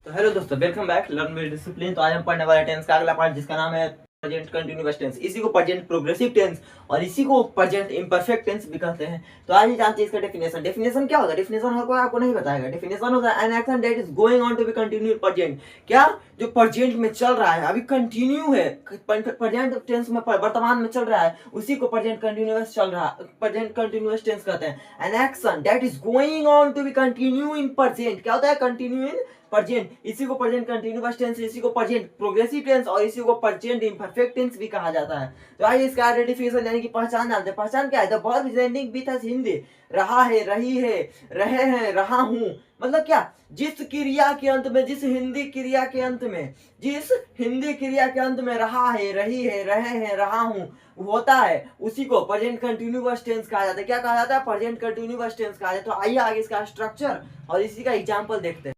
तो हेलो दोस्तों, welcome back learn with discipline. तो आज हम पढ़ने वाले टेंस का अगला पार्ट जिसका नाम है प्रेजेंट कंटिन्यूअस टेंस। इसी को प्रेजेंट प्रोग्रेसिव टेंस और इसी को प्रेजेंट इम्परफेक्ट टेंस भी कहते हैं। तो आज ही जानते हैं इसका डेफिनेशन। डेफिनेशन क्या होता है? डेफिनेशन हर कोई आपको नहीं बताएगा। डेफिनेशन होता है an action that is going on to be continue present. क्या जो प्रेजेंट में चल रहा है, अभी कंटिन्यू है, प्रेजेंट टेंस में वर्तमान में चल रहा है, उसी को प्रेजेंट कंटिन्यूअस चल रहा प्रेजेंट कंटिन्यूअस टेंस कहते हैं। An action that is going on to be continue in present. क्या होता है? Continue in present. इसी को प्रेजेंट कंटिन्यूअस टेंस, इसी को प्रेजेंट प्रोग्रेसिव टेंस और इसी को प्रेजेंट इम्परफेक्ट टेंस भी कहा जाता है। तो आइए इसका आइडेंटिफिकेशन यानी कि पहचान जानते हैं। पहचान क्या है? The verb is ending with S Hindi. रहा है, रही है, रहे हैं, रहा हूं। मतलब क्या? जिस क्रिया के अंत में, जिस हिंदी क्रिया के अंत में, जिस हिंदी क्रिया के अंत में रहा है, रही है, रहे हैं, रहा हूं होता है, उसी को प्रेजेंट कंटिन्यूअस टेंस कहा जाता है। क्या कहा जाता है? प्रेजेंट कंटिन्यूअस टेंस कहा जाता है। तो आइए आगे इसका स्ट्रक्चर और इसी का एग्जांपल देखते हैं।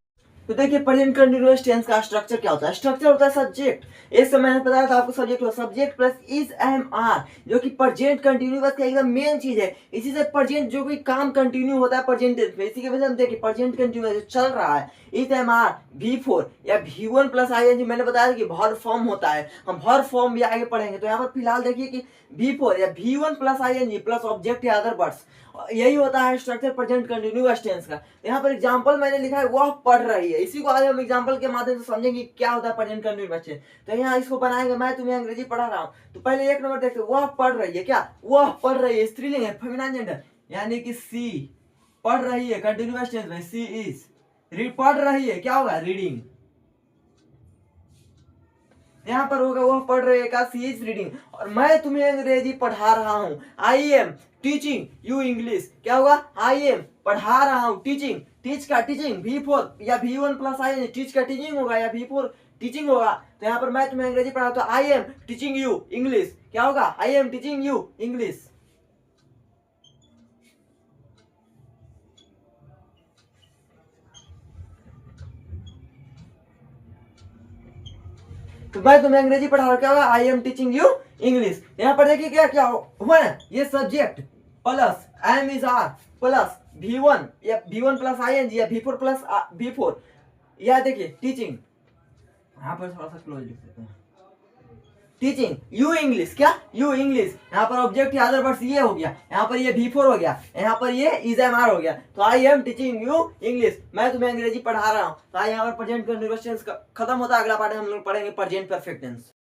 तो देखिए प्रेजेंट कंटिन्यूअस टेंस का स्ट्रक्चर क्या होता है? स्ट्रक्चर होता है सब्जेक्ट। इस समय मैंने बताया था आपको सब्जेक्ट हो, subject plus is am are, जो कि प्रेजेंट कंटिन्यूअस का एकदम मेन चीज है। इसी से प्रेजेंट जो कोई काम कंटिन्यू होता है प्रेजेंट टेंस में, इसी के वजह से हम देखिए प्रेजेंट कंटिन्यूअस जो चल रहा है, is am are V four या V one plus I N G. मैंने बताया कि वर्ब फॉर्म होता है, हम वर्ब फॉर्म भी आगे पढ़ेंगे। तो यहाँ पर फिलहाल देखिए कि वी फोर या V one plus I N G plus object या अदर वर्ड्स, यही होता है स्ट्रक्चर प्रेजेंट कंटिन्यूअस टेंस का। यहाँ पर एग्जांपल मैंने लिखा है वह पढ़ रही है। इसी को आज हम एग्जांपल के माध्यम से समझेंगे क्या होता है प्रेजेंट कंटिन्यूअस टेंस। तो यहाँ इसको बनाएंगे, मैं तुम्हें अंग्रेजी पढ़ा रहा हूँ। तो पहले एक नंबर देखते, वह पढ़ रही है। क्या? वह पढ़ रही है स्त्रीलिंग है, फेमिनाइन जेंडर, यानी कि सी पढ़ रही है कंटिन्यूअस टेंस में सी इज। रीड पढ़ रही है, क्या होगा? रीडिंग। यहाँ पर होगा वह पढ़ रहे का सी इज रीडिंग। और मैं तुम्हें अंग्रेजी पढ़ा रहा हूँ, I am teaching you English. क्या होगा? आई एम पढ़ा रहा हूँ, टीचिंग, टीच का टीचिंग वी फोर या V one plus I N, teach का टीचिंग होगा या वी फोर टीचिंग होगा। तो यहाँ पर मैं तुम्हें अंग्रेजी पढ़ा तो I am teaching you English. क्या होगा? I am teaching you English. तो मैं तुम्हें अंग्रेजी पढ़ा रहा हूं, क्या होगा? I am teaching you English. यहाँ पर देखिए क्या क्या हुआ ना, ये subject plus am is are plus V one या V one plus I N G या V four plus V four, या देखिए टीचिंग, यहाँ पर थोड़ा सा क्लोज लिख देते हैं, टीचिंग यू इंग्लिश। क्या? You English. यहाँ पर ऑब्जेक्ट या अदर वर्ड्स ये हो गया, यहाँ पर ये वी फोर हो गया, यहाँ पर ये इज एम आर हो गया। तो I am teaching you English, मैं तुम्हें अंग्रेजी पढ़ा रहा हूँ। तो यहाँ पर प्रेजेंट कंटिन्यूअस टेंस खत्म होता है। अगला पार्ट में हम लोग पढ़ेंगे प्रेजेंट परफेक्ट टेंस।